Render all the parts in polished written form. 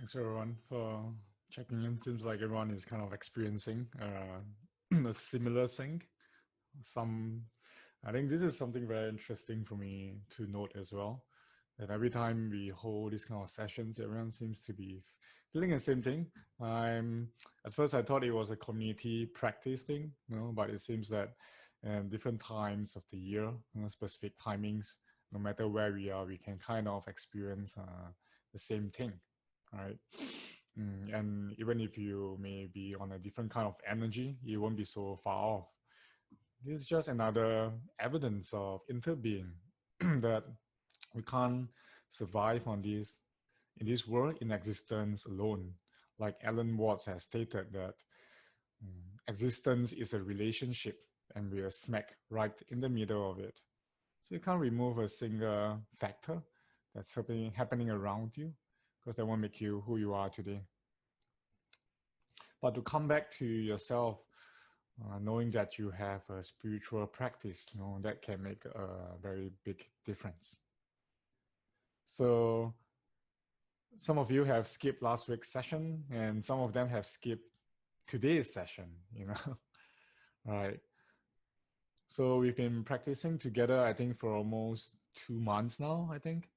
Thanks everyone for checking in. Seems like everyone is kind of experiencing a similar thing. Some, I think this is something very interesting for me to note as well. That every time we hold these kind of sessions, everyone seems to be feeling the same thing. I'm at first I thought it was a community practice thing, but it seems that different times of the year, specific timings, no matter where we are, we can kind of experience the same thing, right? And even if you may be on a different kind of energy, you won't be so far off. This is just another evidence of interbeing that we can't survive on this in this world in existence alone. Like Alan Watts has stated that existence is a relationship and we are smack right in the middle of it. So you can't remove a single factor that's happening around you because that won't make you who you are today. But to come back to yourself, knowing that you have a spiritual practice, that can make a very big difference. So some of you have skipped last week's session and some of them have skipped today's session, right? So we've been practicing together, I think, for almost 2 months now, I think.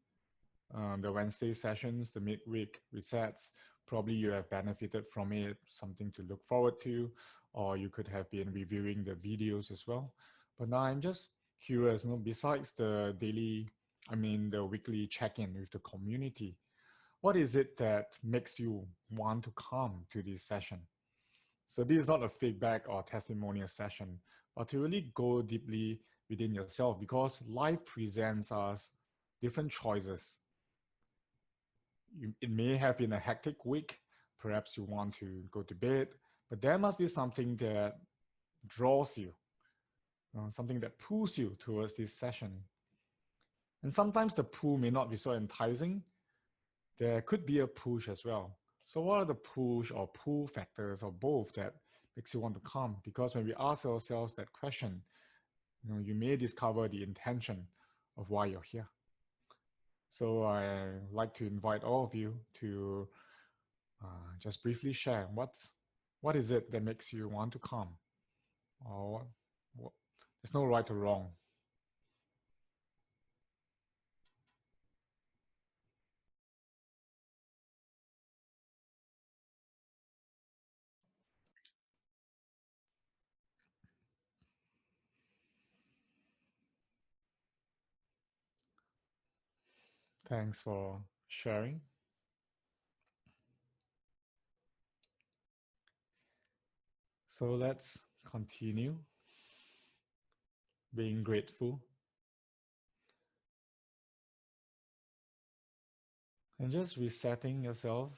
The Wednesday sessions, the midweek resets, probably you have benefited from it, something to look forward to, or you could have been reviewing the videos as well. But now I'm just curious, besides the the weekly check-in with the community, what is it that makes you want to come to this session? So this is not a feedback or testimonial session, but to really go deeply within yourself, because life presents us different choices. It may have been a hectic week. Perhaps you want to go to bed, but there must be something that draws you, something that pulls you towards this session. And sometimes the pull may not be so enticing. There could be a push as well. So what are the push or pull factors or both that makes you want to come? Because when we ask ourselves that question, you may discover the intention of why you're here. So I like to invite all of you to just briefly share what is it that makes you want to come, or there's no right or wrong. Thanks for sharing. So let's continue being grateful and just resetting yourself,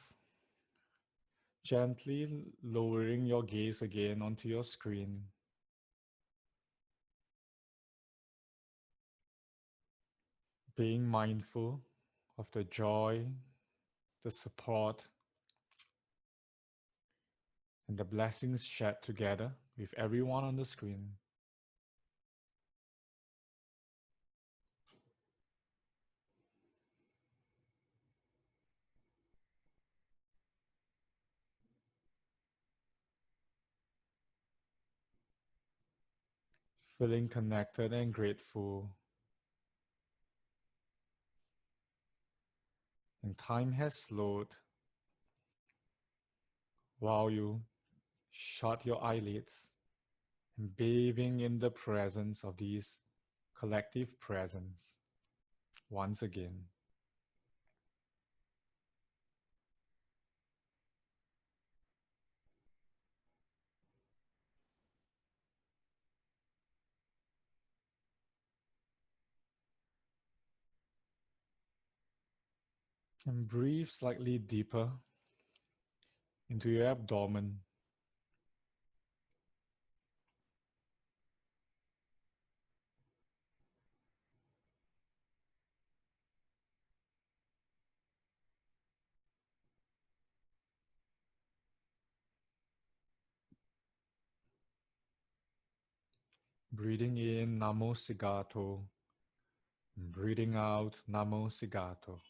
gently lowering your gaze again onto your screen. Being mindful of the joy, the support, and the blessings shared together with everyone on the screen. Feeling connected and grateful. And time has slowed while you shut your eyelids and bathing in the presence of these collective presence once again. And breathe slightly deeper into your abdomen. Breathing in Namo Sigato. Breathing out Namo Sigato.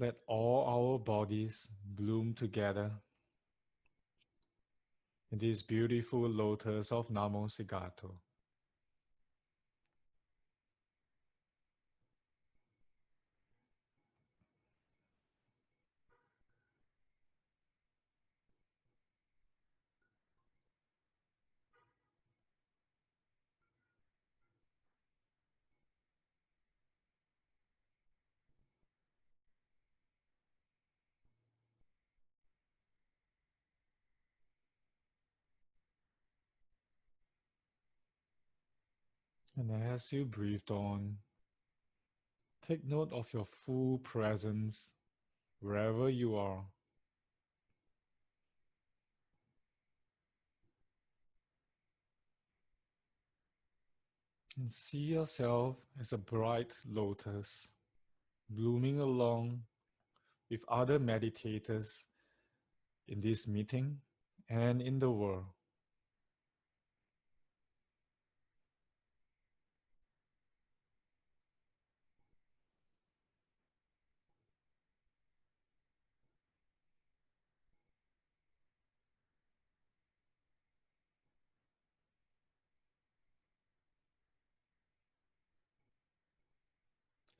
Let all our bodies bloom together in this beautiful lotus of Namo Sigato. And as you breathe on, take note of your full presence wherever you are. And see yourself as a bright lotus blooming along with other meditators in this meeting and in the world.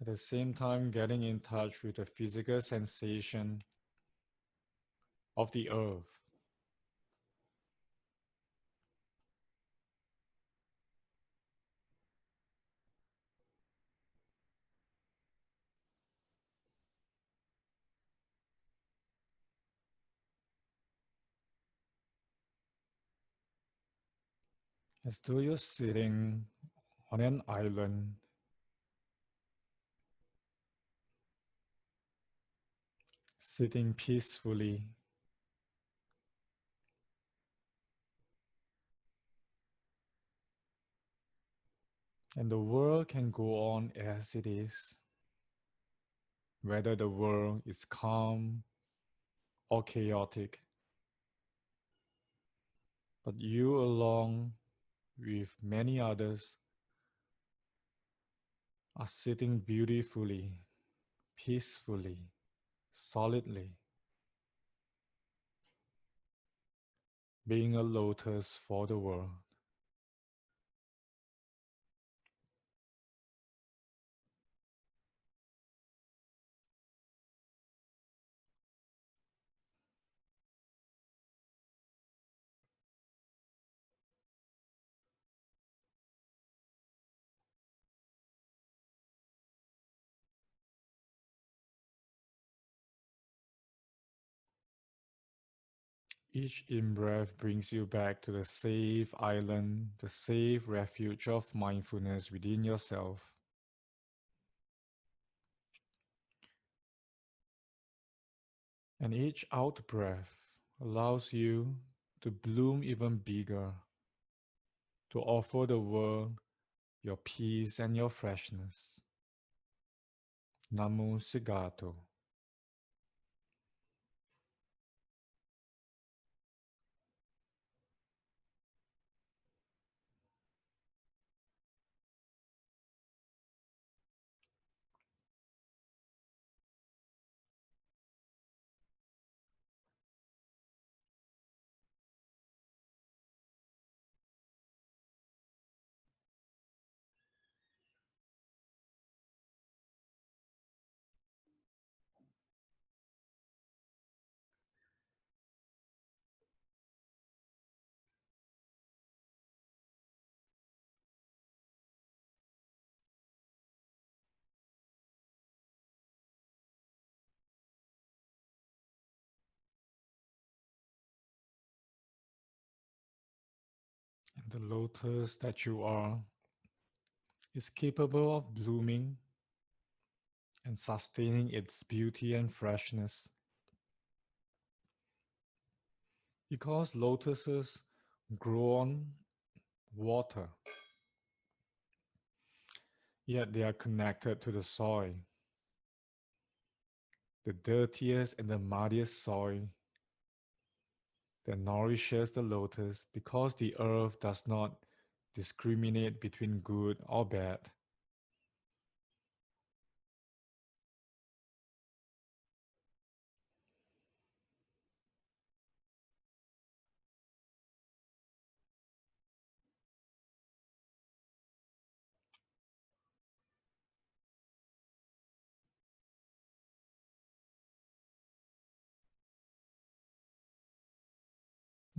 At the same time, getting in touch with the physical sensation of the earth. As though you're sitting on an island, sitting peacefully, and the world can go on as it is, whether the world is calm or chaotic. But you, along with many others, are sitting beautifully, peacefully, solidly, being a lotus for the world. Each in-breath brings you back to the safe island, the safe refuge of mindfulness within yourself. And each out-breath allows you to bloom even bigger, to offer the world your peace and your freshness. Namo Sigato. And the lotus that you are is capable of blooming and sustaining its beauty and freshness. Because lotuses grow on water, yet they are connected to the soil, the dirtiest and the muddiest soil that nourishes the lotus, because the earth does not discriminate between good or bad.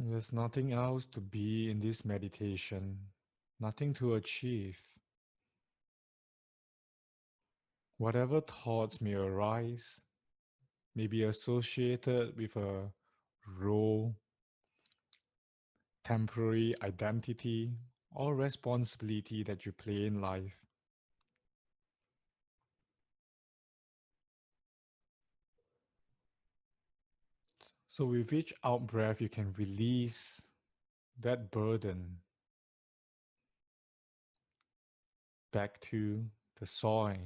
There's nothing else to be in this meditation, nothing to achieve. Whatever thoughts may arise may be associated with a role, temporary identity, or responsibility that you play in life. So, with each out breath, you can release that burden back to the soil.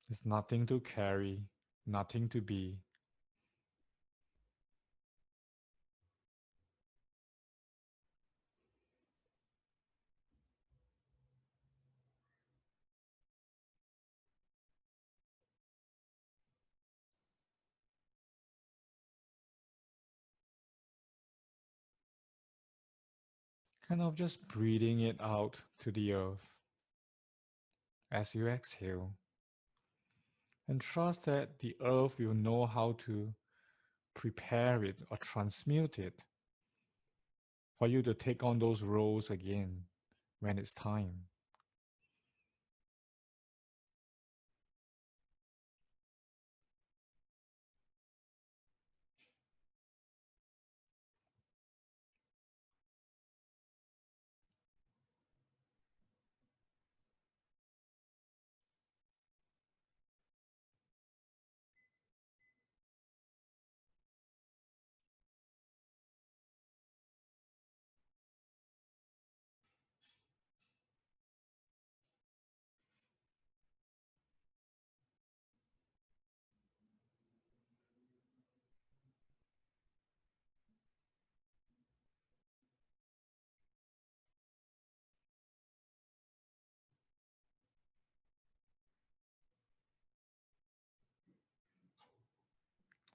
There's nothing to carry, nothing to be. Kind of just breathing it out to the earth as you exhale. And trust that the earth will know how to prepare it or transmute it for you to take on those roles again when it's time.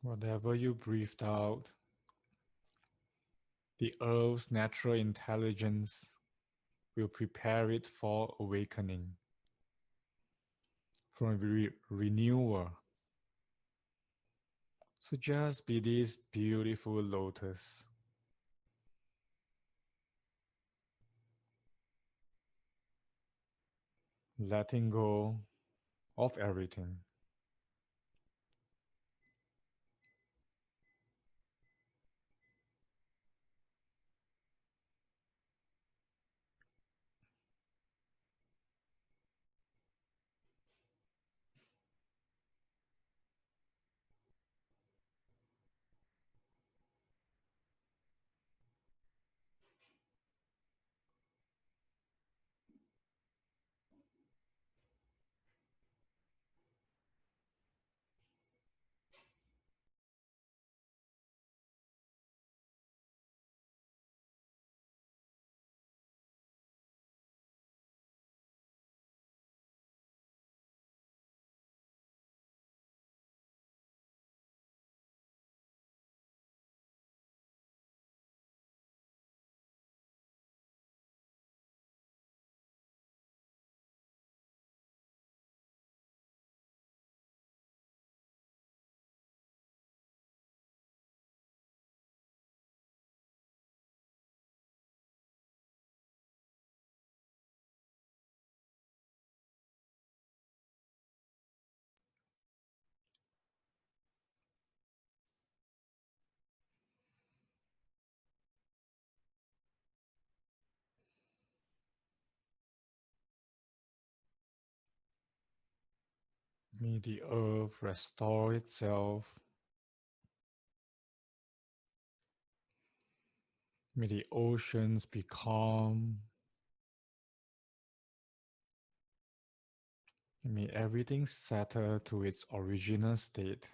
Whatever you breathed out, the earth's natural intelligence will prepare it for awakening, for renewal. So just be this beautiful lotus, letting go of everything. May the earth restore itself. May the oceans be calm. May everything settle to its original state.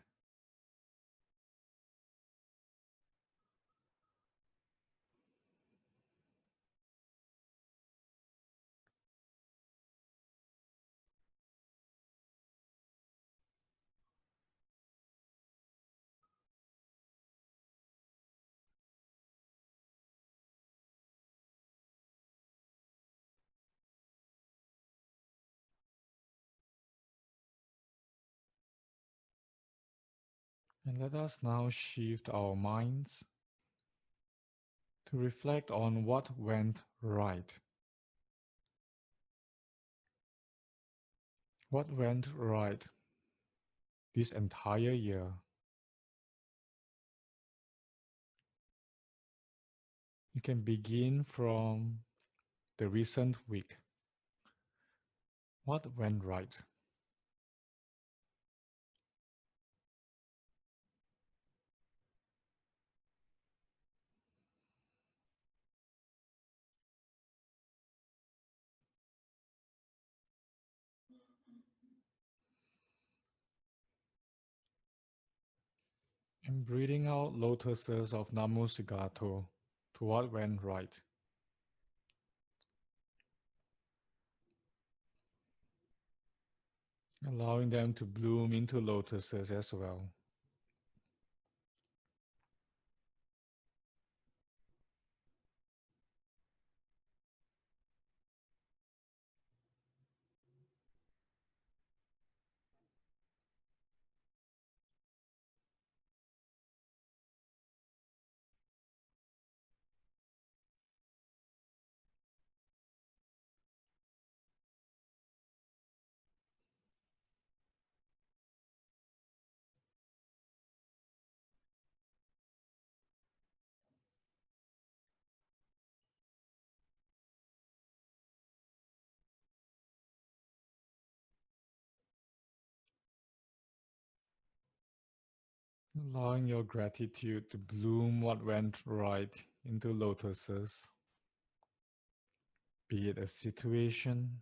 And let us now shift our minds to reflect on what went right. What went right this entire year? You can begin from the recent week. What went right? And breathing out lotuses of Namo Sigato to what went right. Allowing them to bloom into lotuses as well. Allowing your gratitude to bloom what went right into lotuses, be it a situation,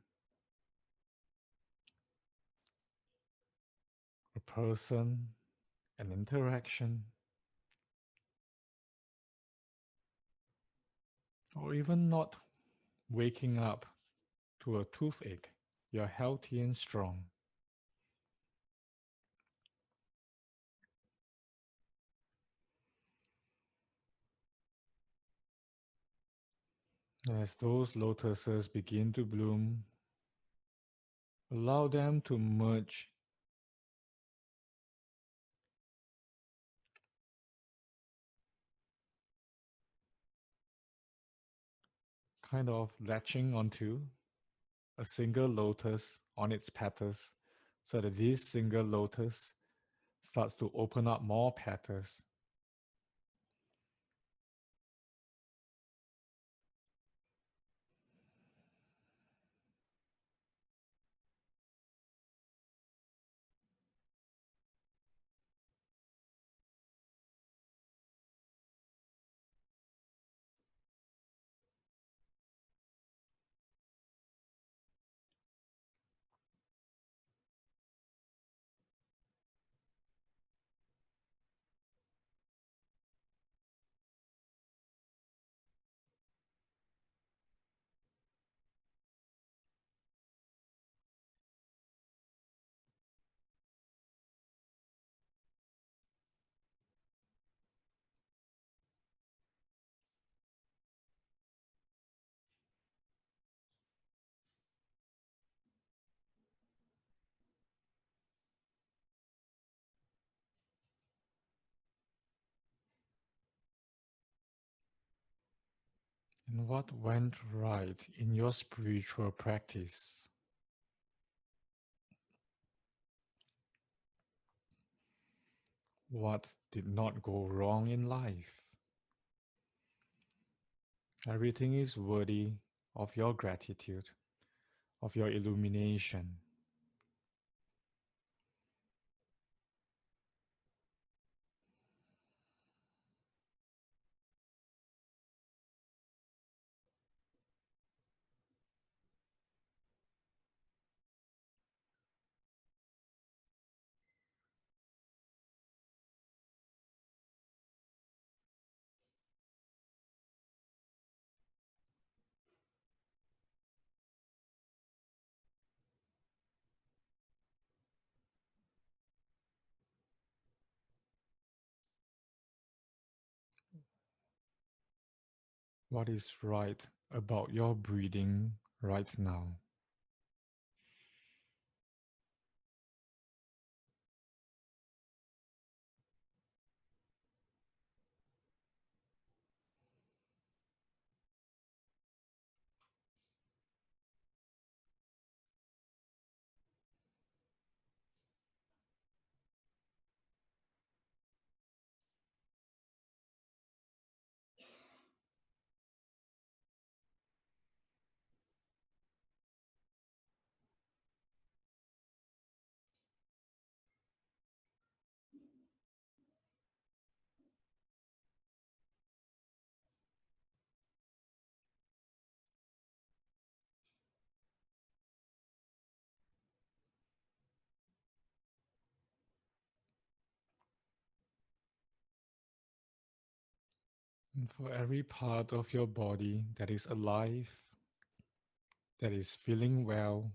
a person, an interaction, or even not waking up to a toothache. You're healthy and strong. As those lotuses begin to bloom, allow them to merge kind of latching onto a single lotus on its petals so that this single lotus starts to open up more petals. And what went right in your spiritual practice? What did not go wrong in life? Everything is worthy of your gratitude, of your illumination. What is right about your breathing right now? And for every part of your body that is alive, that is feeling well,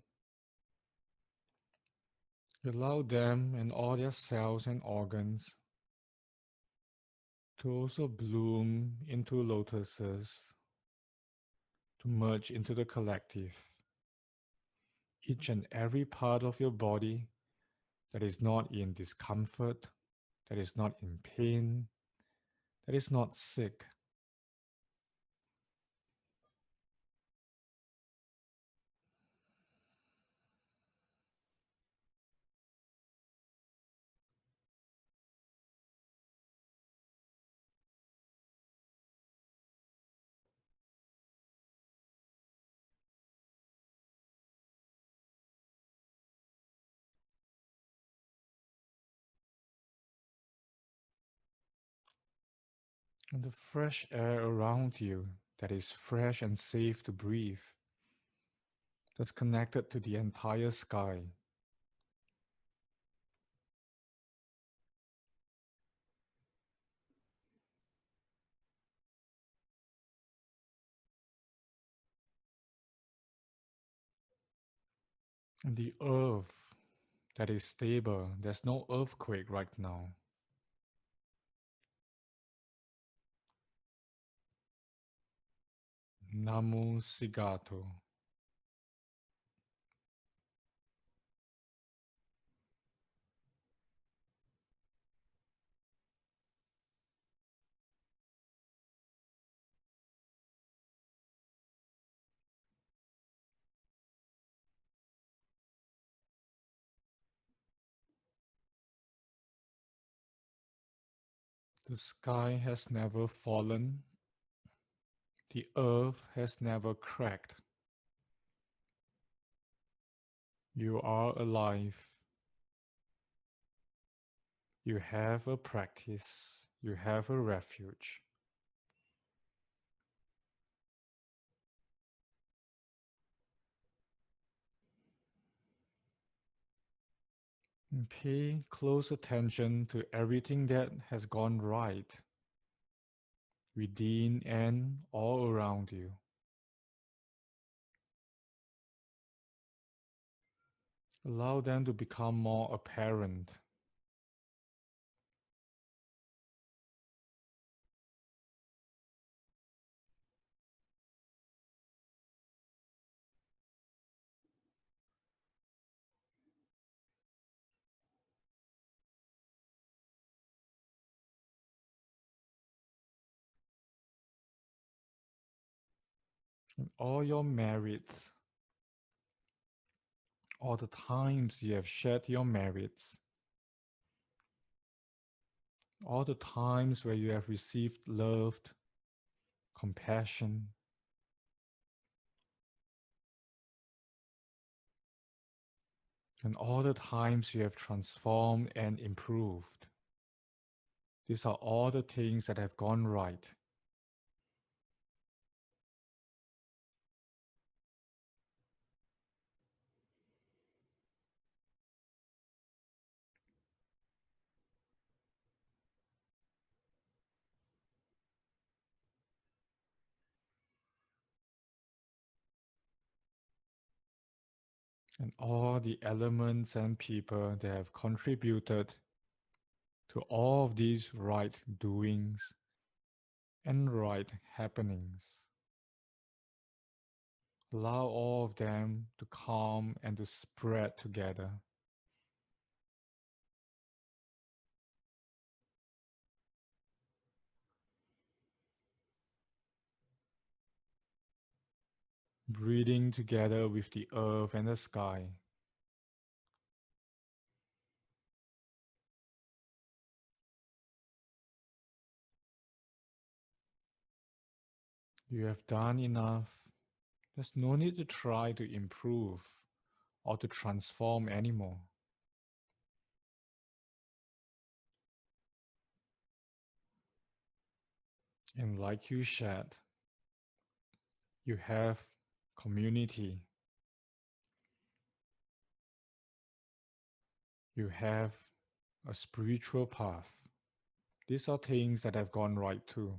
you allow them and all their cells and organs to also bloom into lotuses, to merge into the collective. Each and every part of your body that is not in discomfort, that is not in pain, that is not sick. And the fresh air around you that is fresh and safe to breathe, that's connected to the entire sky. And the earth that is stable, there's no earthquake right now. Namu Sigato. The sky has never fallen. The earth has never cracked. You are alive. You have a practice. You have a refuge. And pay close attention to everything that has gone right within and all around you. Allow them to become more apparent. And all your merits, all the times you have shared your merits, all the times where you have received love, compassion, and all the times you have transformed and improved. These are all the things that have gone right. And all the elements and people that have contributed to all of these right doings and right happenings. Allow all of them to come and to spread together. Breathing together with the earth and the sky. You have done enough. There's no need to try to improve or to transform anymore. And like you shared, you have community. You have a spiritual path. These are things that have gone right too.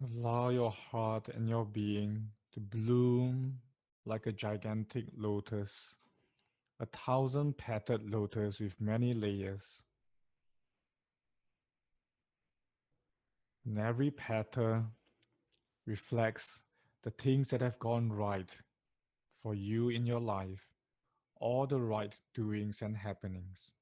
Allow your heart and your being to bloom like a gigantic lotus, a thousand petaled lotus with many layers. And every petal reflects the things that have gone right for you in your life, all the right doings and happenings.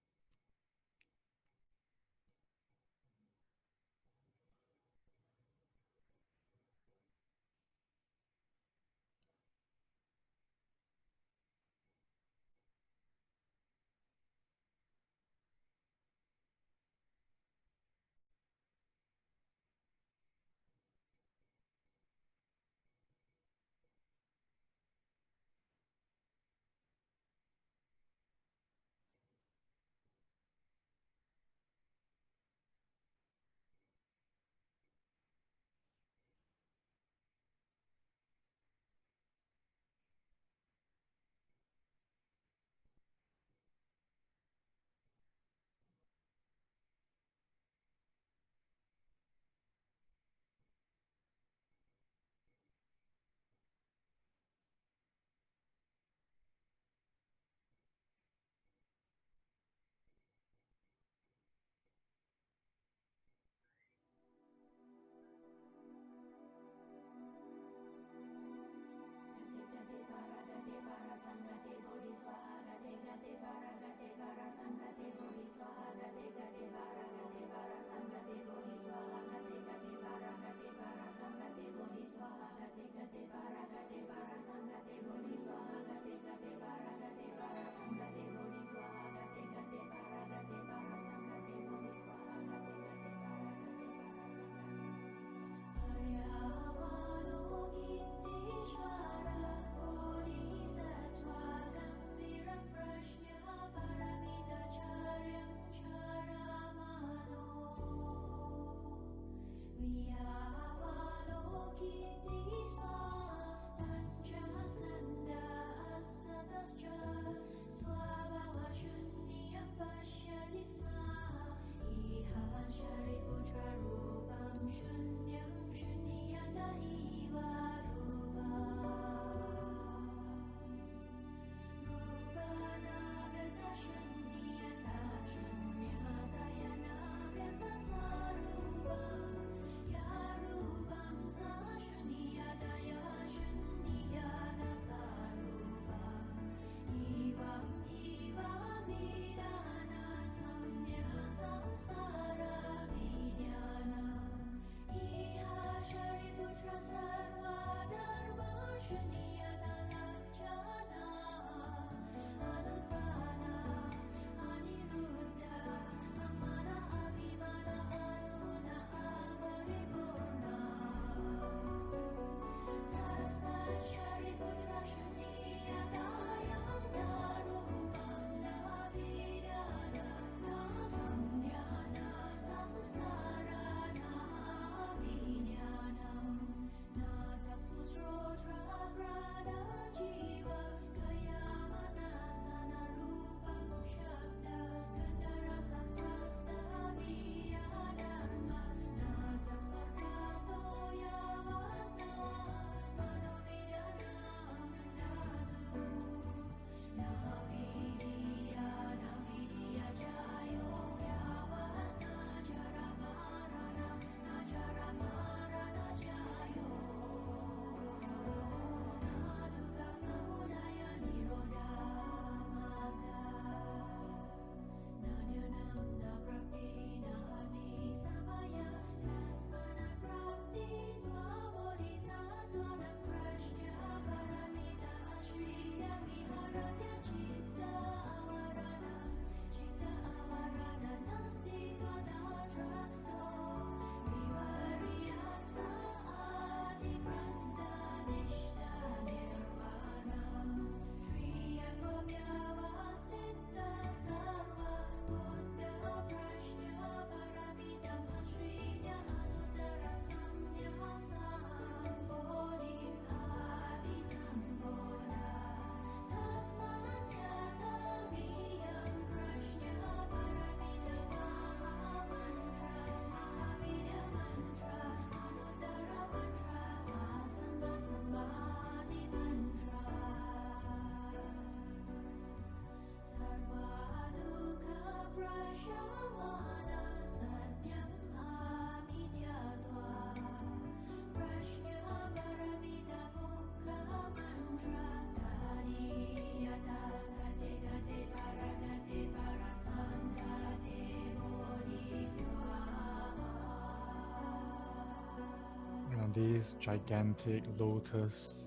this gigantic lotus.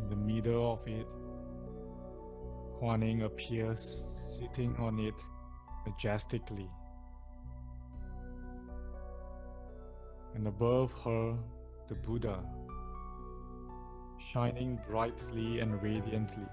In the middle of it, Kuan Yin appears sitting on it majestically. And above her, the Buddha, shining brightly and radiantly.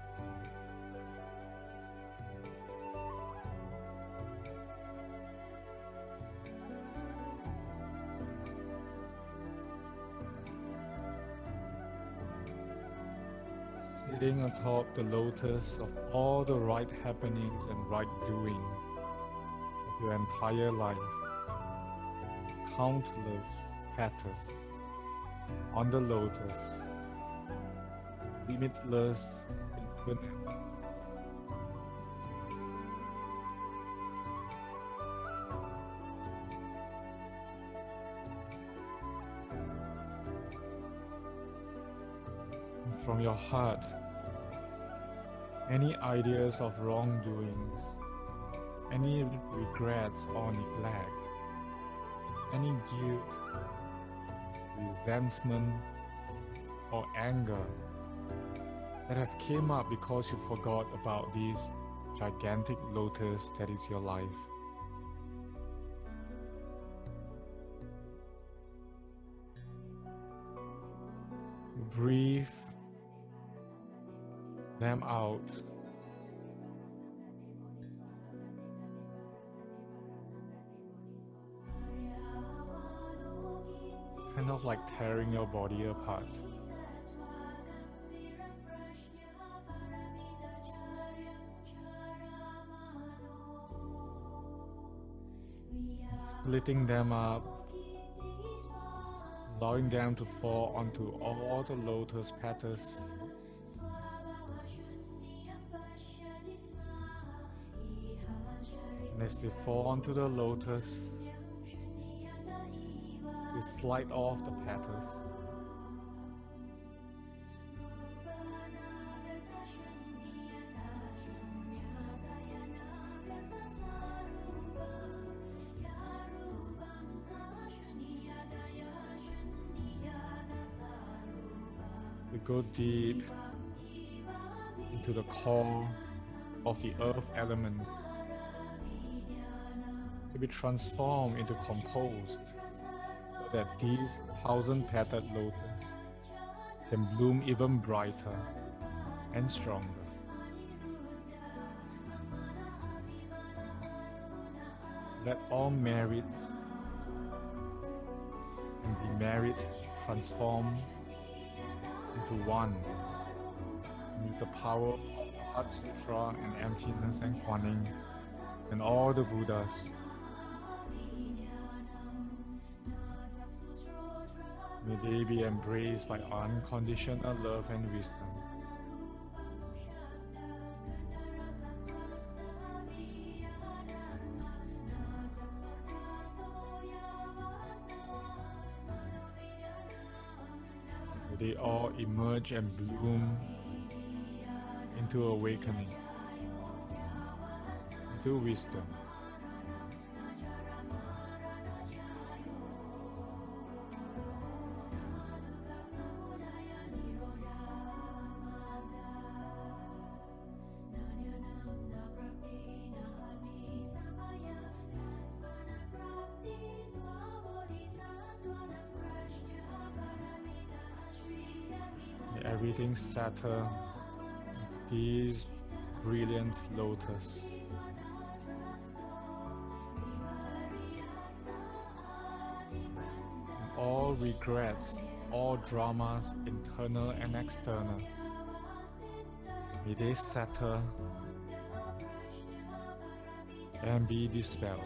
Sitting atop the lotus of all the right happenings and right doings of your entire life, countless petals on the lotus, limitless, infinite. And from your heart, any ideas of wrongdoings, any regrets or neglect, any guilt, resentment, or anger that have came up because you forgot about this gigantic lotus that is your life. Breathe them out. Kind of like tearing your body apart. Splitting them up, allowing them to fall onto all the lotus petals. And as they fall onto the lotus, they slide off the petals. We go deep into the core of the earth element to be transformed into compost, so that these 1,000-petaled lotus can bloom even brighter and stronger. Let all merits and demerit transform into one, with the power of the Heart Sutra and emptiness and Kuan Yin and all the Buddhas. May they be embraced by unconditional love and wisdom. May they all emerge and bloom into awakening, into wisdom. May everything settle into these brilliant lotus. And all regrets, all dramas, internal and external, may they settle and be dispelled.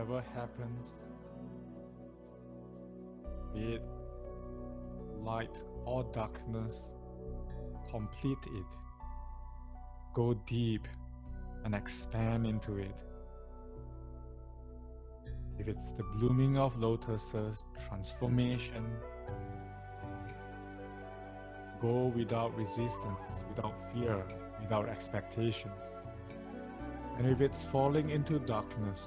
whatever happens, be it light or darkness, complete it. Go deep and expand into it. If it's the blooming of lotuses, transformation, go without resistance, without fear, without expectations. And if it's falling into darkness,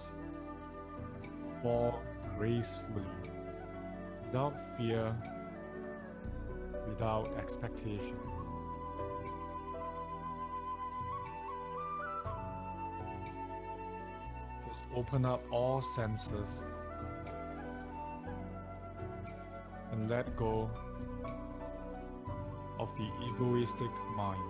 fall gracefully, without fear, without expectation. Just open up all senses and let go of the egoistic mind.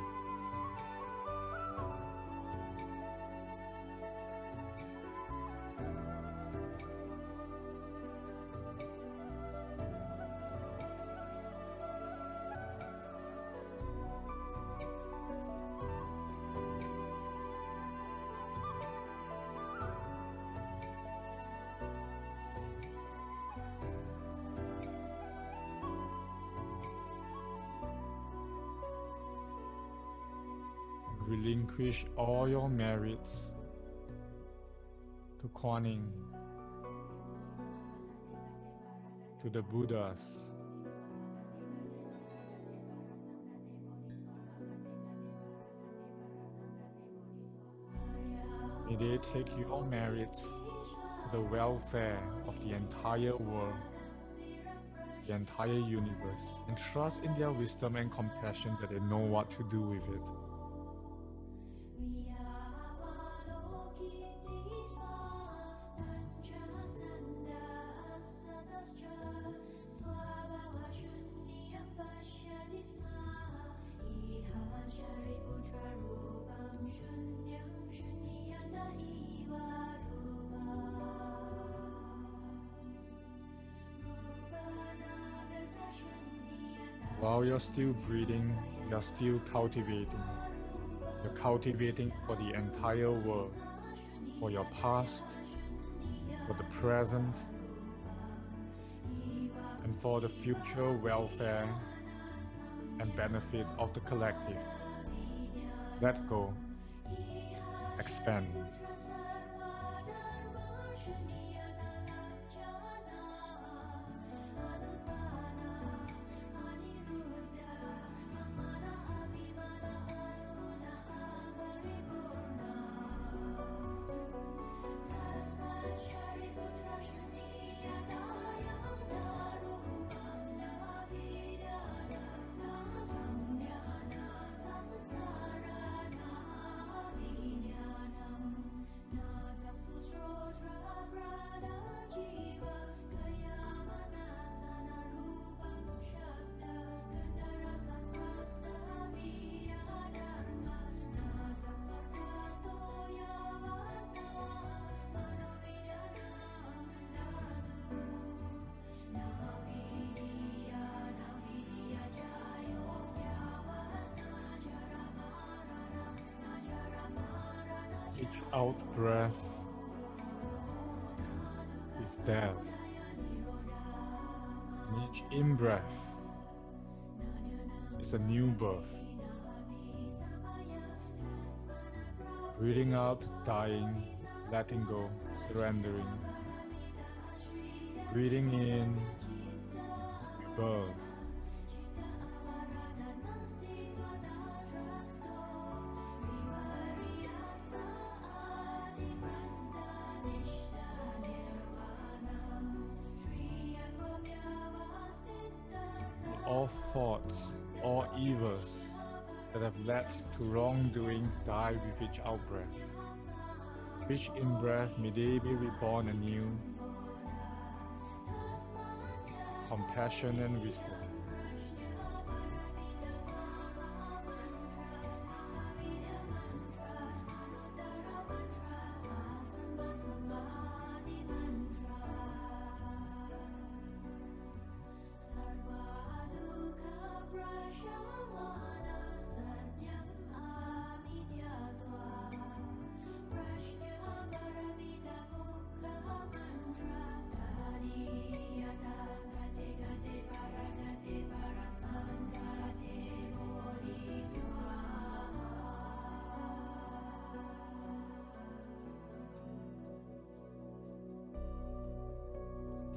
Relinquish all your merits to Kuan Yin, to the Buddhas. May they take your merits to the welfare of the entire world, the entire universe, and trust in their wisdom and compassion that they know what to do with it. While you're still breathing, you're still cultivating. You're cultivating for the entire world, for your past, for the present, and for the future welfare and benefit of the collective. Let go. Expand. Each out breath is death. And each in breath is a new birth. Breathing out, dying, letting go, surrendering. Breathing in, birth. All thoughts, all evils that have led to wrongdoings die with each out-breath. Each in-breath, may they be reborn anew, compassion and wisdom.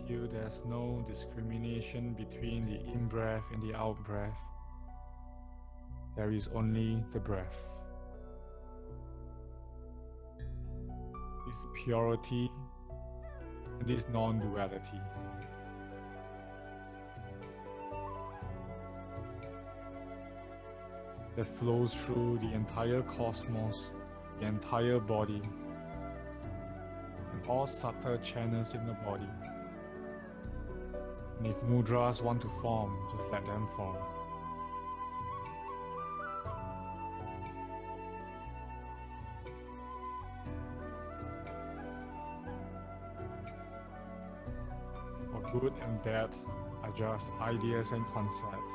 you there's no discrimination between the in-breath and the out-breath. There is only the breath. This purity and this non-duality. That flows through the entire cosmos, the entire body, and all subtle channels in the body. And if mudras want to form, just let them form. For good and bad are just ideas and concepts.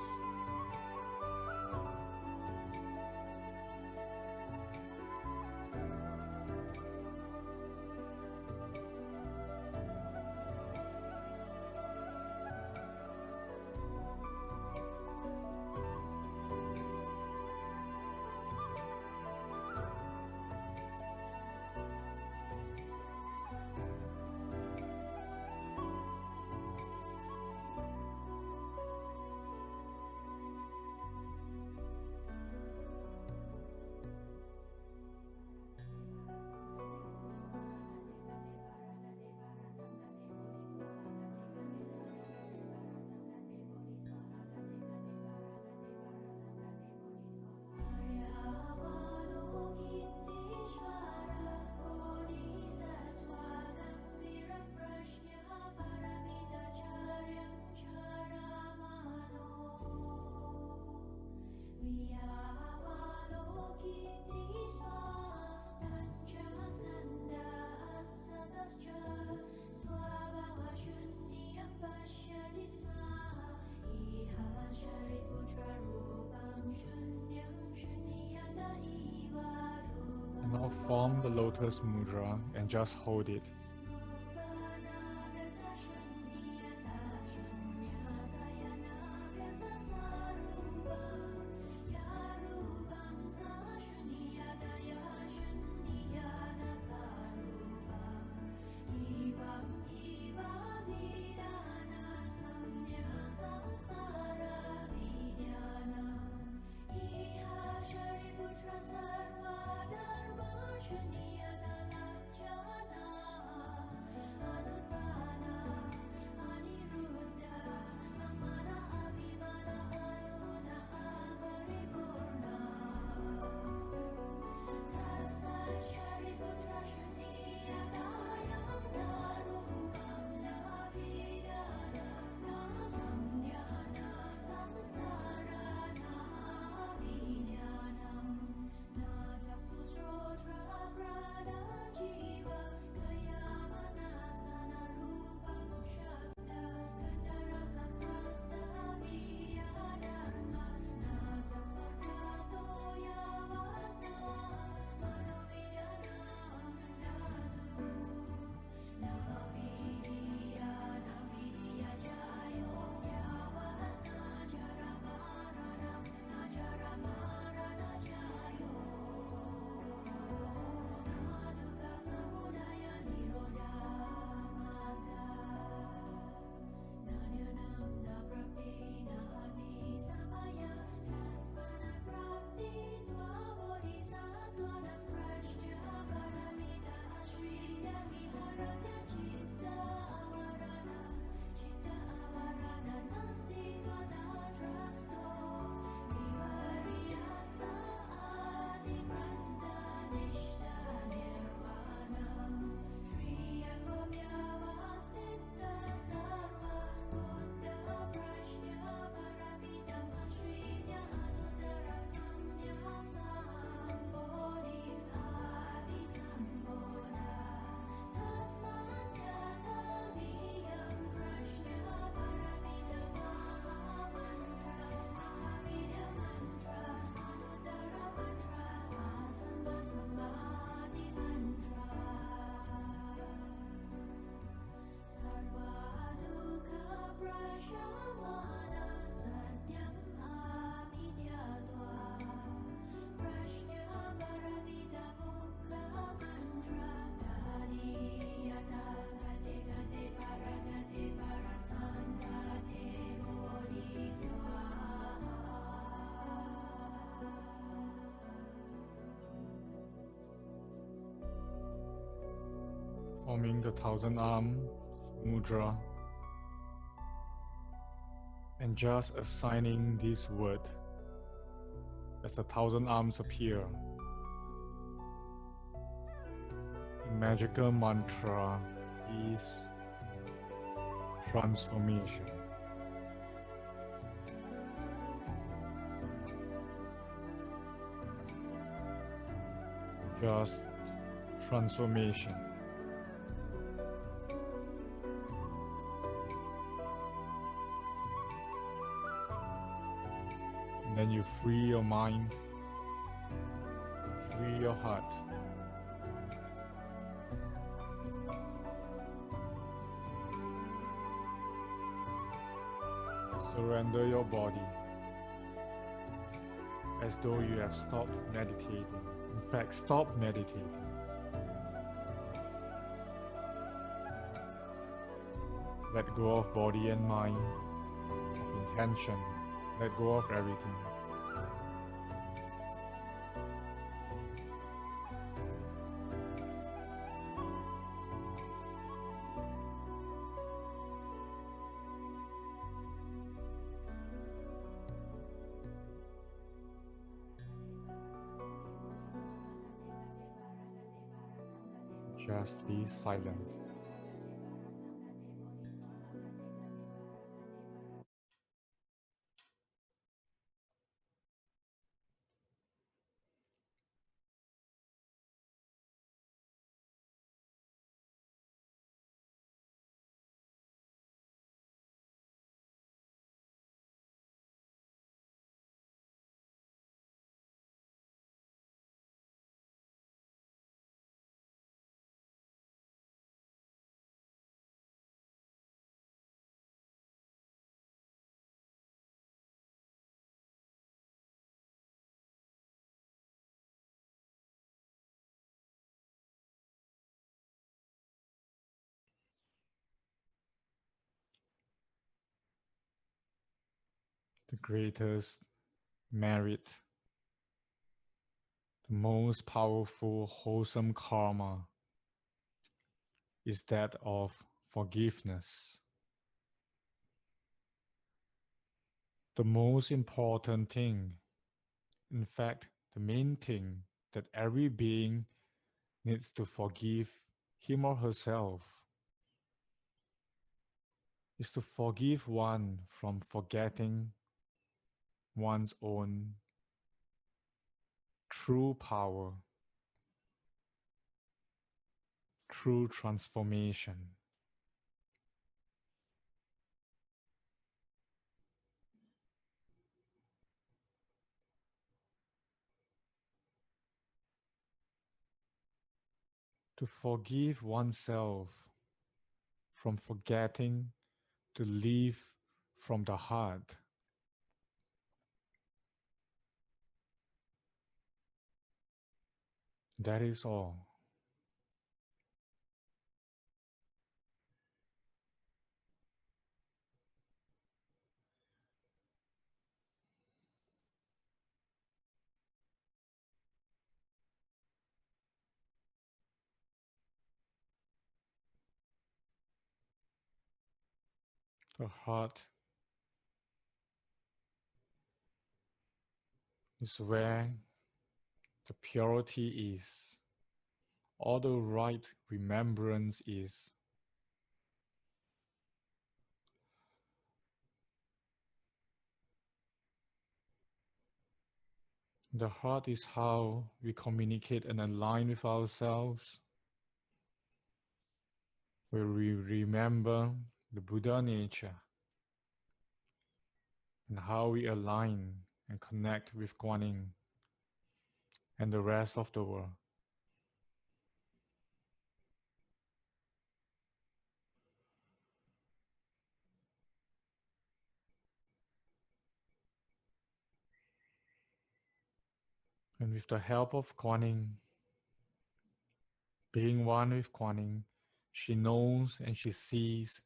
Now form the lotus mudra and just hold it. forming the 1,000-arm mudra, and just assigning this word as the 1,000 arms appear. The magical mantra is transformation. Just transformation. And then you free your mind, free your heart. Surrender your body as though you have stopped meditating. In fact, stop meditating. Let go of body and mind, of intention. Let go of everything. Just be silent. The greatest merit, the most powerful, wholesome karma is that of forgiveness. The most important thing, in fact, the main thing that every being needs to forgive him or herself is to forgive one from forgetting one's own true power, true transformation. To forgive oneself from forgetting to live from the heart. That is all. The heart is where the purity is, all the right remembrance is. The heart is how we communicate and align with ourselves, where we remember the Buddha nature and how we align and connect with Guan Yin and the rest of the world. And with the help of Guan Yin, being one with Guan Yin, she knows and she sees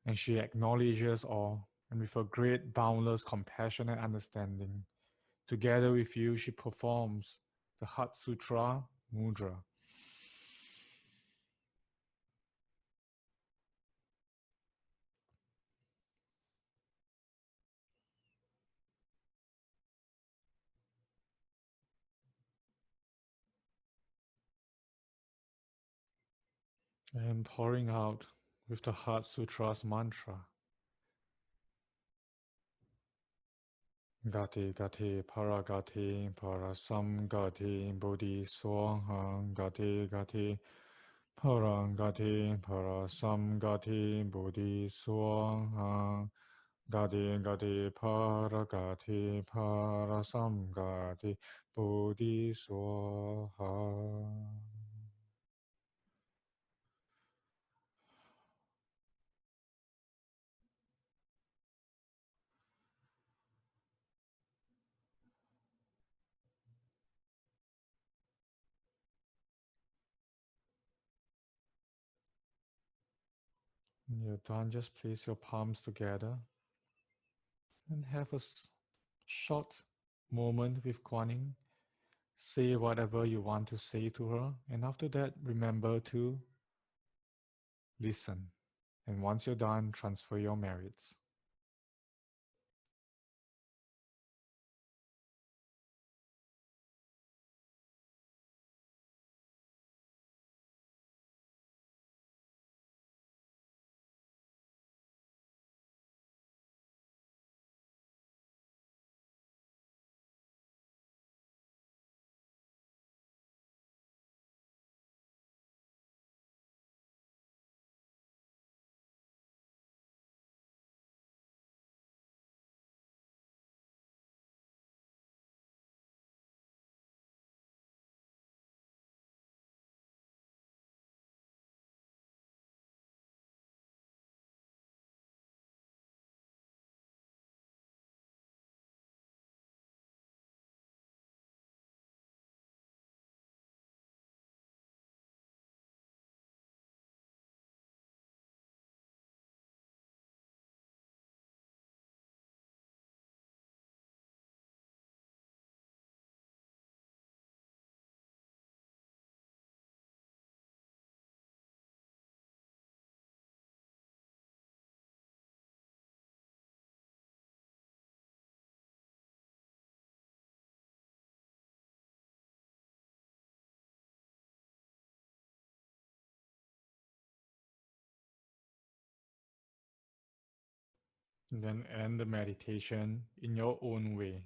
and she acknowledges all, and with a great boundless compassion and understanding, together with you, she performs the Heart Sutra Mudra. And pouring out with the Heart Sutras mantra. Gati Gati Paragati Parasam Gati Bodhi Swaham Gati Gati Parangati Parasam Gati Bodhi Swaham Gati Gati Paragati Parasam Gati Bodhi Swaham. When you're done, just place your palms together and have a short moment with Kuan Yin. Say whatever you want to say to her, and after that, remember to listen. And once you're done, transfer your merits. And then end the meditation in your own way.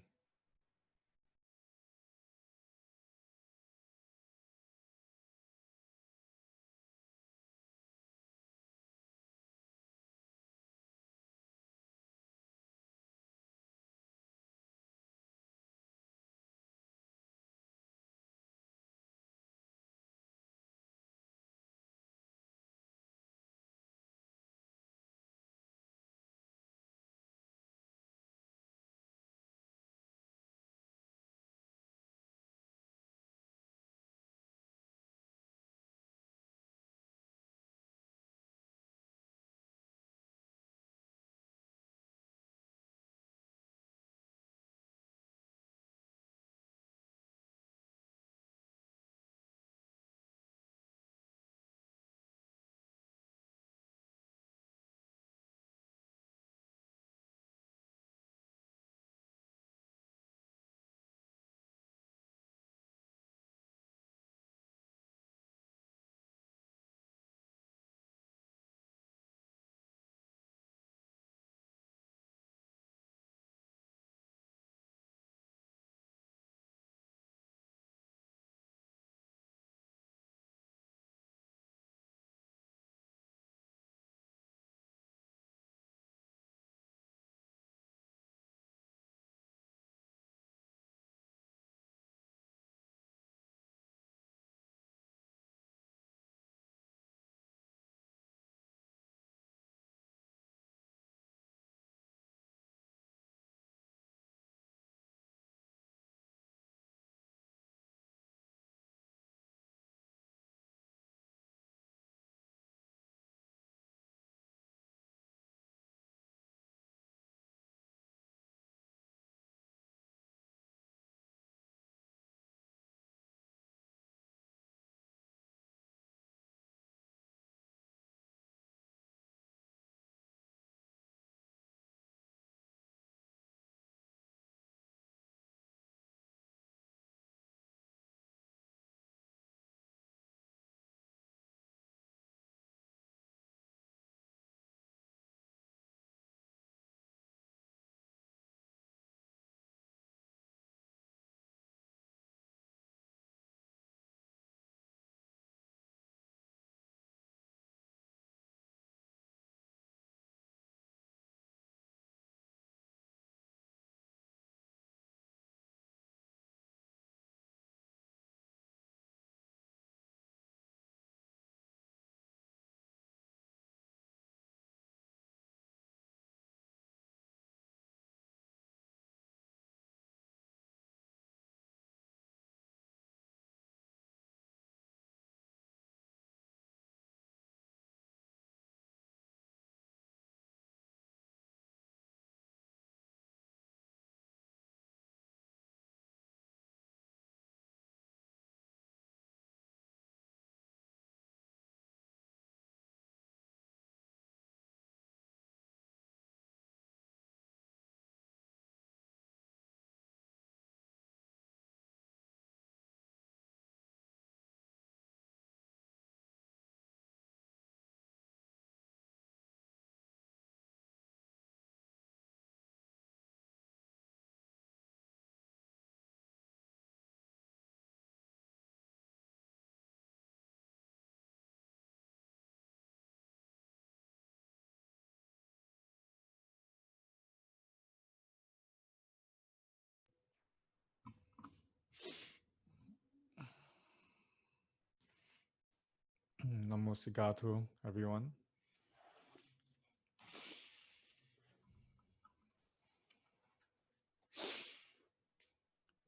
Namo Sigato, everyone.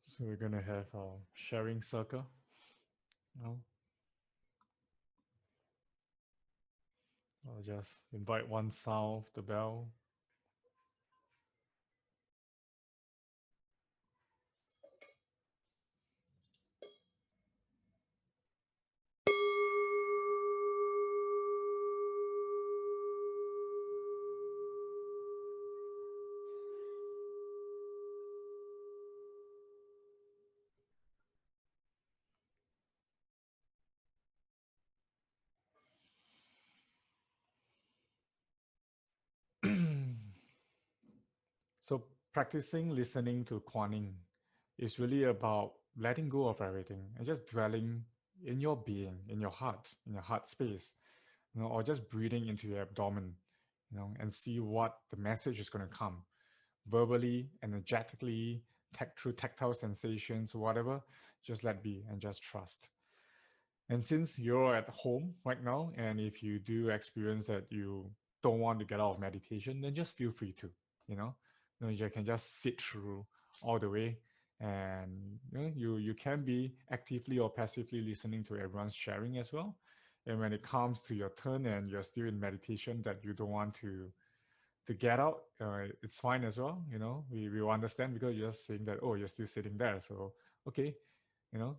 So we're gonna have our sharing circle now. I'll just invite one sound of the bell. So practicing listening to Kuan is really about letting go of everything and just dwelling in your being, in your heart space, or just breathing into your abdomen, and see what the message is going to come verbally, energetically, through tactile sensations, whatever. Just let be and just trust. And since you're at home right now, and if you do experience that you don't want to get out of meditation, then just feel free to, you know, you can just sit through all the way, and you can be actively or passively listening to everyone's sharing as well. And when it comes to your turn and you're still in meditation that you don't want to get out, it's fine as well. We will understand because you're just saying that, oh, you're still sitting there. So, okay,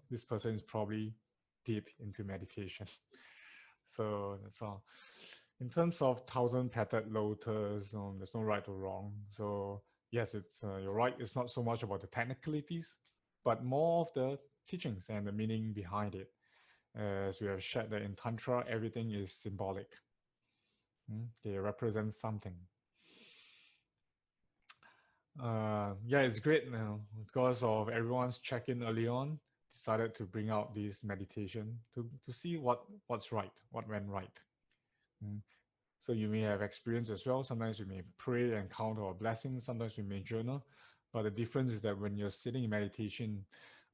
this person is probably deep into meditation. So that's all. In terms of thousand petaled lotus, there's no right or wrong. So yes, it's you're right. It's not so much about the technicalities, but more of the teachings and the meaning behind it. As we have shared that in Tantra, everything is symbolic. They represent something. Yeah, it's great now because of everyone's check-in early on. Decided to bring out this meditation to see what's right, what went right. So you may have experience as well. Sometimes you may pray and count our blessings. Sometimes you may journal. But the difference is that when you're sitting in meditation,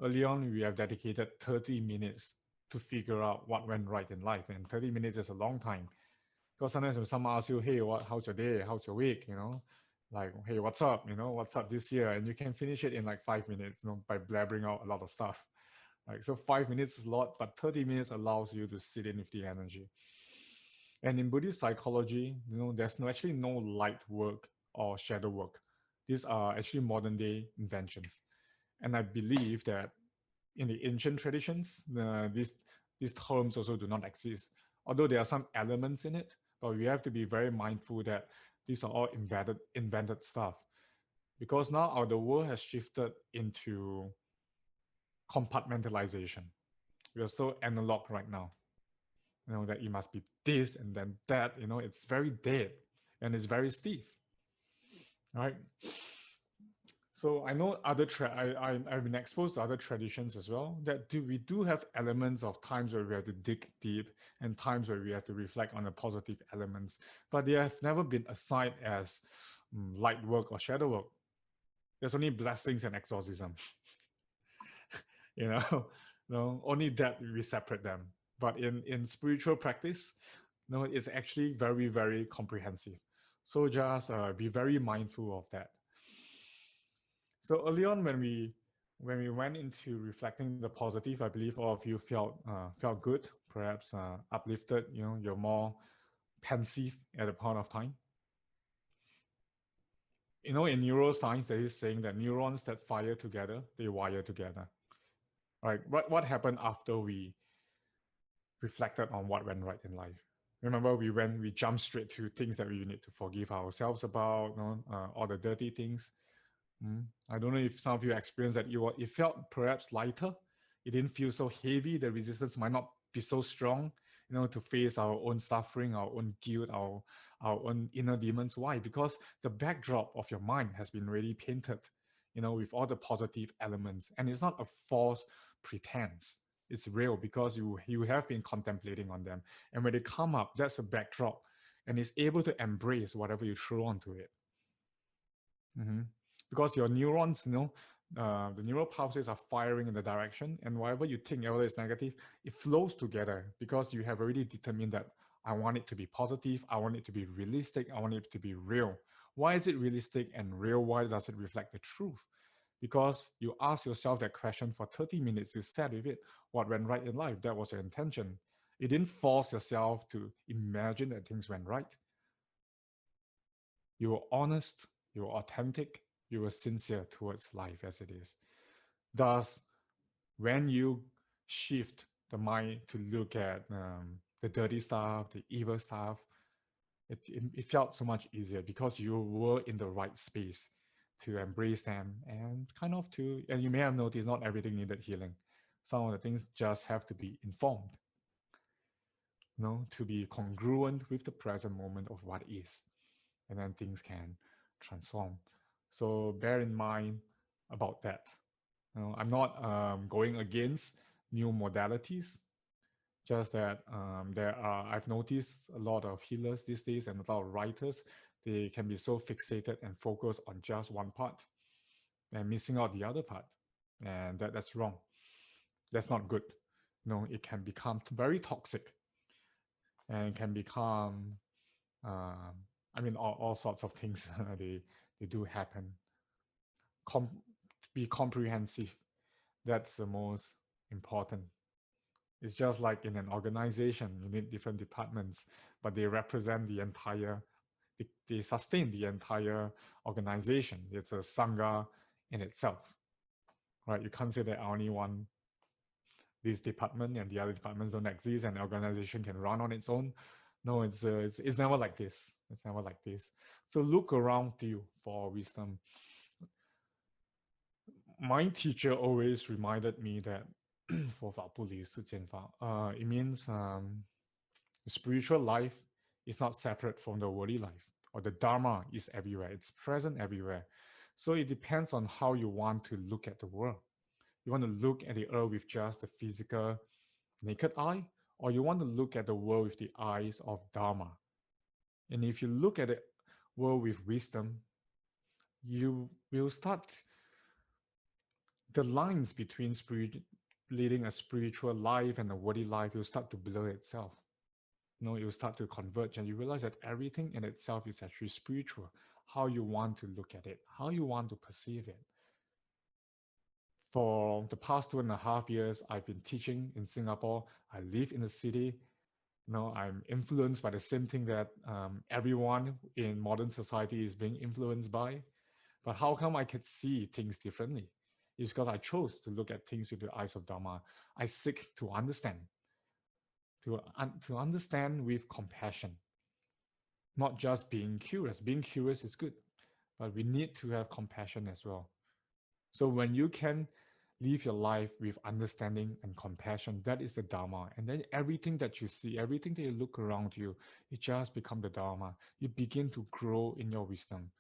early on we have dedicated 30 minutes to figure out what went right in life, and 30 minutes is a long time. Because sometimes when someone asks you, hey, how's your day? How's your week? Like, hey, what's up? What's up this year? And you can finish it in like 5 minutes, by blabbering out a lot of stuff. So 5 minutes is a lot, but 30 minutes allows you to sit in with the energy. And in Buddhist psychology, there's actually no light work or shadow work. These are actually modern day inventions. And I believe that in the ancient traditions, these terms also do not exist. Although there are some elements in it, but we have to be very mindful that these are all invented stuff. Because now the world has shifted into compartmentalization. We are so analog right now. That it must be this and then that. It's very dead and it's very stiff. Right? So I know I've been exposed to other traditions as well that we do have elements of times where we have to dig deep and times where we have to reflect on the positive elements, but they have never been assigned as light work or shadow work. There's only blessings and exorcism. Only that we separate them. But in spiritual practice, it's actually very, very comprehensive. So just be very mindful of that. So early on, when we went into reflecting the positive, I believe all of you felt good, perhaps uplifted. You're more pensive at a point of time. In neuroscience, there is saying that neurons that fire together, they wire together. Right? What happened after we reflected on what went right in life? Remember, we jumped straight to things that we need to forgive ourselves about, all the dirty things. I don't know if some of you experienced that it felt perhaps lighter. It didn't feel so heavy. The resistance might not be so strong, to face our own suffering, our own guilt, our own inner demons. Why? Because the backdrop of your mind has been really painted, with all the positive elements. And it's not a false pretense. It's real because you have been contemplating on them. And when they come up, that's a backdrop. And it's able to embrace whatever you throw onto it. Because your neurons, the neural pathways are firing in the direction, and whatever you think, whether it's negative, it flows together because you have already determined that I want it to be positive, I want it to be realistic, I want it to be real. Why is it realistic and real? Why does it reflect the truth? Because you ask yourself that question for 30 minutes, you sat with it. What went right in life? That was your intention. You didn't force yourself to imagine that things went right. You were honest, you were authentic, you were sincere towards life as it is. Thus, when you shift the mind to look at the dirty stuff, the evil stuff, it felt so much easier because you were in the right space to embrace them and kind of and you may have noticed not everything needed healing. Some of the things just have to be informed, to be congruent with the present moment of what is. And then things can transform. So bear in mind about that. I'm not going against new modalities, just that I've noticed a lot of healers these days and a lot of writers, they can be so fixated and focused on just one part and missing out the other part. And that's wrong. That's not good. It can become very toxic and can become, all sorts of things, they do happen. Be comprehensive. That's the most important. It's just like in an organization, you need different departments, but they represent the entire, they sustain the entire organization. It's a sangha in itself, right? You can't say that I only want this department and the other departments don't exist and the organization can run on its own. No, it's never like this. It's never like this. So look around you for wisdom. My teacher always reminded me that for 法不离世间法, it means the spiritual life is not separate from the worldly life, or the Dharma is everywhere. It's present everywhere. So it depends on how you want to look at the world. You want to look at the earth with just the physical naked eye, or you want to look at the world with the eyes of Dharma. And if you look at the world with wisdom, you will start, the lines between leading a spiritual life and a worldly life will start to blur itself. It will start to converge, and you realize that everything in itself is actually spiritual. How you want to look at it, how you want to perceive it. For the past 2.5 years, I've been teaching in Singapore. I live in the city. I'm influenced by the same thing that everyone in modern society is being influenced by. But how come I could see things differently? It's because I chose to look at things with the eyes of Dharma. I seek to understand, to understand with compassion, not just being curious. Being curious is good, but we need to have compassion as well. So when you can live your life with understanding and compassion, that is the Dharma. And then everything that you see, everything that you look around you, it just becomes the Dharma. You begin to grow in your wisdom.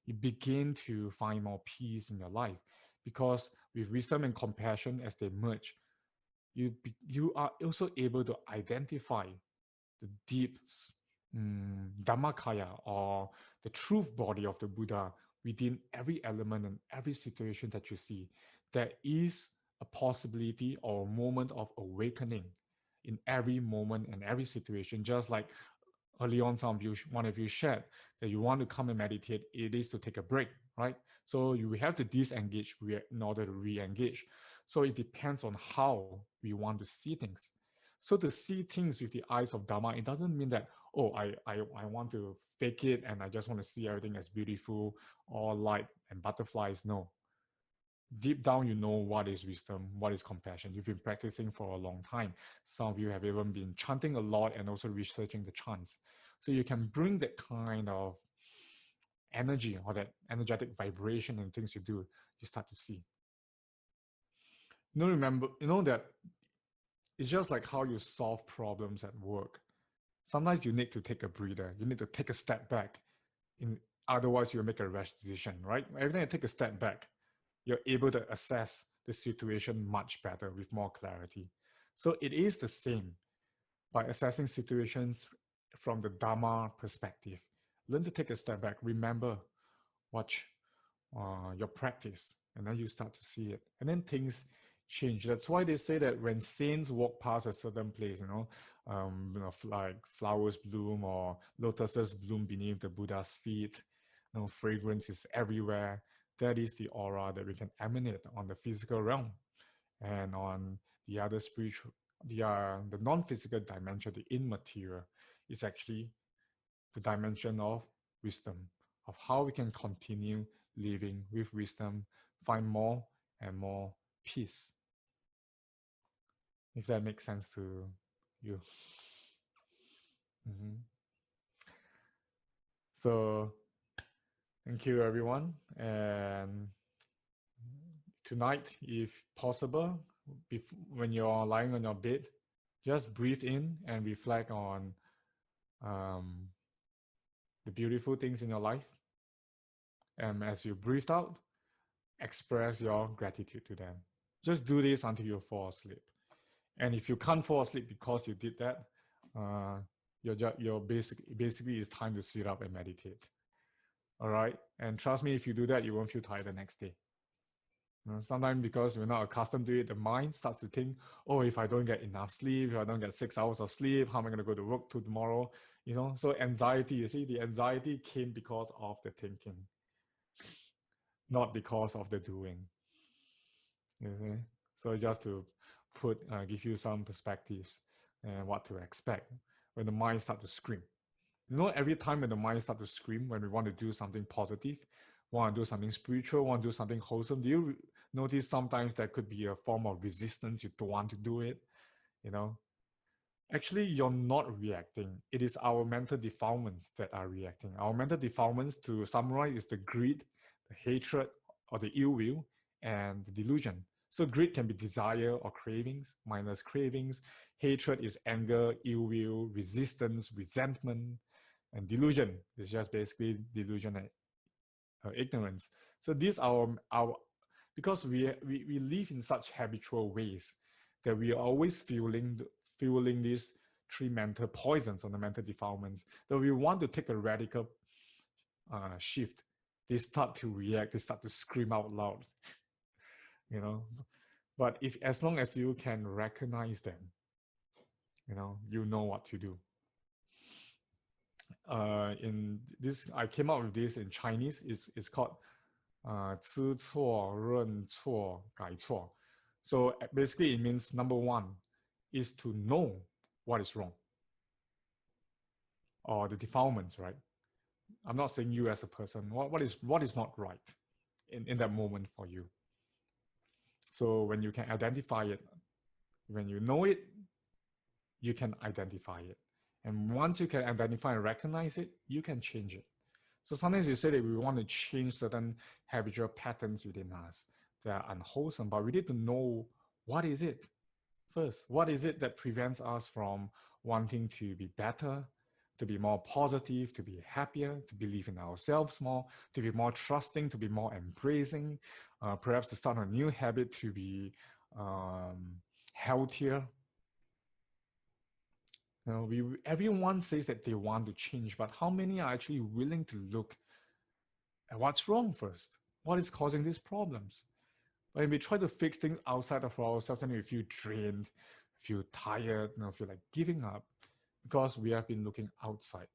You begin to find more peace in your life, because with wisdom and compassion, as they merge, you are also able to identify the deep Dhammakaya, or the truth body of the Buddha within every element and every situation that you see. There is a possibility or a moment of awakening in every moment and every situation. Just like early on, one of you shared that you want to come and meditate, it is to take a break, right? So you have to disengage in order to re-engage. So it depends on how we want to see things. So to see things with the eyes of Dharma, it doesn't mean that, I want to fake it and I just want to see everything as beautiful or light and butterflies. No. Deep down, you know what is wisdom, what is compassion. You've been practicing for a long time. Some of you have even been chanting a lot and also researching the chants. So you can bring that kind of energy or that energetic vibration in things you do, you start to see. Remember, that it's just like how you solve problems at work. Sometimes you need to take a breather. You need to take a step back. Otherwise, you'll make a rash decision, right? Every time you take a step back, you're able to assess the situation much better with more clarity. So it is the same by assessing situations from the Dharma perspective. Learn to take a step back. Remember, watch your practice. and then you start to see it, and then things change. That's why they say that when saints walk past a certain place, like flowers bloom or lotuses bloom beneath the Buddha's feet, fragrance is everywhere. That is the aura that we can emanate on the physical realm. And on the other spiritual, the non-physical dimension, the immaterial, is actually the dimension of wisdom, of how we can continue living with wisdom, find more and more peace. If that makes sense to you. Mm-hmm. So thank you, everyone. And tonight, if possible, when you're lying on your bed, just breathe in and reflect on the beautiful things in your life. And as you breathe out, express your gratitude to them. Just do this until you fall asleep. And if you can't fall asleep because you did that, your basically it's time to sit up and meditate. All right. And trust me, if you do that, you won't feel tired the next day. Sometimes because we're not accustomed to it, the mind starts to think, oh, if I don't get enough sleep, if I don't get 6 hours of sleep, how am I going to go to work tomorrow? So anxiety, you see, the anxiety came because of the thinking, not because of the doing. You see? So just to give you some perspectives and what to expect when the mind starts to scream. Every time when the mind starts to scream, when we want to do something positive, want to do something spiritual, want to do something wholesome, do you notice sometimes there could be a form of resistance? You don't want to do it, Actually, you're not reacting. It is our mental defilements that are reacting. Our mental defilements, to summarize, is the greed, the hatred, or the ill will, and the delusion. So greed can be desire or cravings, minus cravings. Hatred is anger, ill will, resistance, resentment, and delusion is just basically delusion and ignorance. So these are our because we live in such habitual ways that we are always fueling these three mental poisons or the mental defilements. That we want to take a radical shift. They start to react. They start to scream out loud. But as long as you can recognize them, you know what to do. In this, I came up with this in Chinese. It's called 知错, 认错, 改错. So basically it means number one is to know what is wrong or the defilements, right? I'm not saying you as a person, what is not right in that moment for you. So when you can identify it, when you know it, you can identify it. And once you can identify and recognize it, you can change it. So sometimes you say that we want to change certain habitual patterns within us that are unwholesome, but we need to know what is it first. What is it that prevents us from wanting to be better, to be more positive, to be happier, to believe in ourselves more, to be more trusting, to be more embracing, perhaps to start a new habit to be healthier. Everyone says that they want to change, but how many are actually willing to look at what's wrong first? What is causing these problems? When we try to fix things outside of ourselves, and we feel drained, feel tired, feel like giving up because we have been looking outside.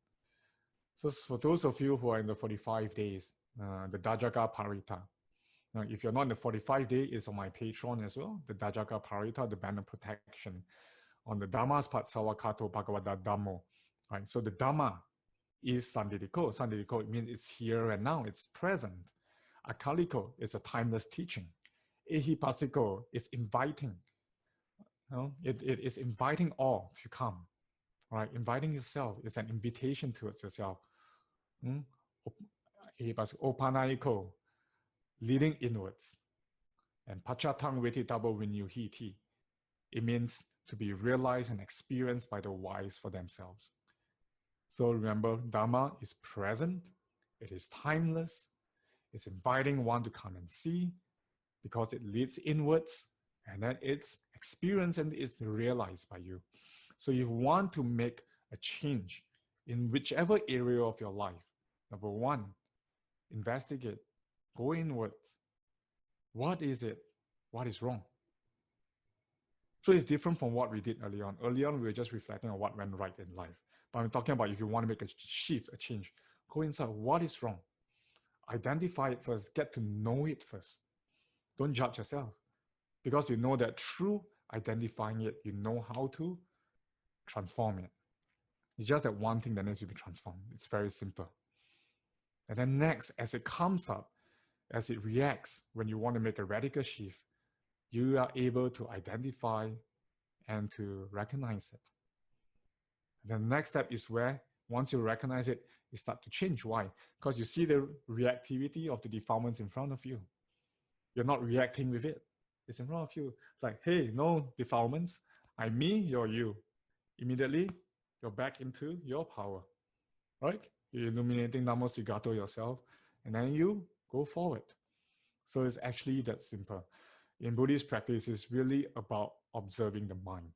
So for those of you who are in the 45 days, the Dajaka Parita. Now, if you're not in the 45 day, it's on my Patreon as well. The Dajaka Parita, the Band of Protection. On the Dhamma's part, Sawakato Bhagavata Dhammo. Right? So the Dhamma is Sandidiko. Sandidiko means it's here and now, it's present. Akaliko is a timeless teaching. Ehipasiko is inviting. It is inviting all to come. Right? Inviting yourself is an invitation towards yourself. Opanaiko, leading inwards. And Pachatang Vetitabo Vinyuhiti. It means to be realized and experienced by the wise for themselves. So remember, Dhamma is present, it is timeless, it's inviting one to come and see because it leads inwards and then it's experienced and it's realized by you. So you want to make a change in whichever area of your life. Number one, investigate, go inwards, What is it? What is wrong? So it's different from what we did early on. Early on, we were just reflecting on what went right in life. But I'm talking about if you want to make a shift, a change, go inside. What is wrong? Identify it first. Get to know it first. Don't judge yourself. Because you know that through identifying it, you know how to transform it. It's just that one thing that needs to be transformed. It's very simple. And then next, as it comes up, as it reacts, when you want to make a radical shift, you are able to identify and to recognize it. The next step is where, once you recognize it, you start to change. Why? Because you see the reactivity of the defilements in front of you. You're not reacting with it. It's in front of you. It's like, hey, no defilements. I'm me, you're you. Immediately, you're back into your power, right? You're illuminating Namo Sigato yourself, and then you go forward. So it's actually that simple. In Buddhist practice, it's really about observing the mind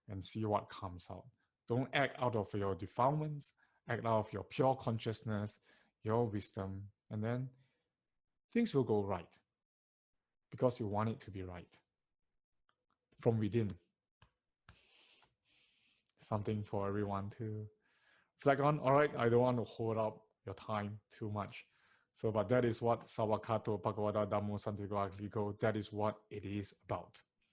and see what comes out. Don't act out of your defilements, act out of your pure consciousness, your wisdom, and then things will go right because you want it to be right from within. Something for everyone to reflect on. All right, I don't want to hold up your time too much. So, but that is what Sawakato Bhagavata Dhammo Santigo Agliko, that is what it is about.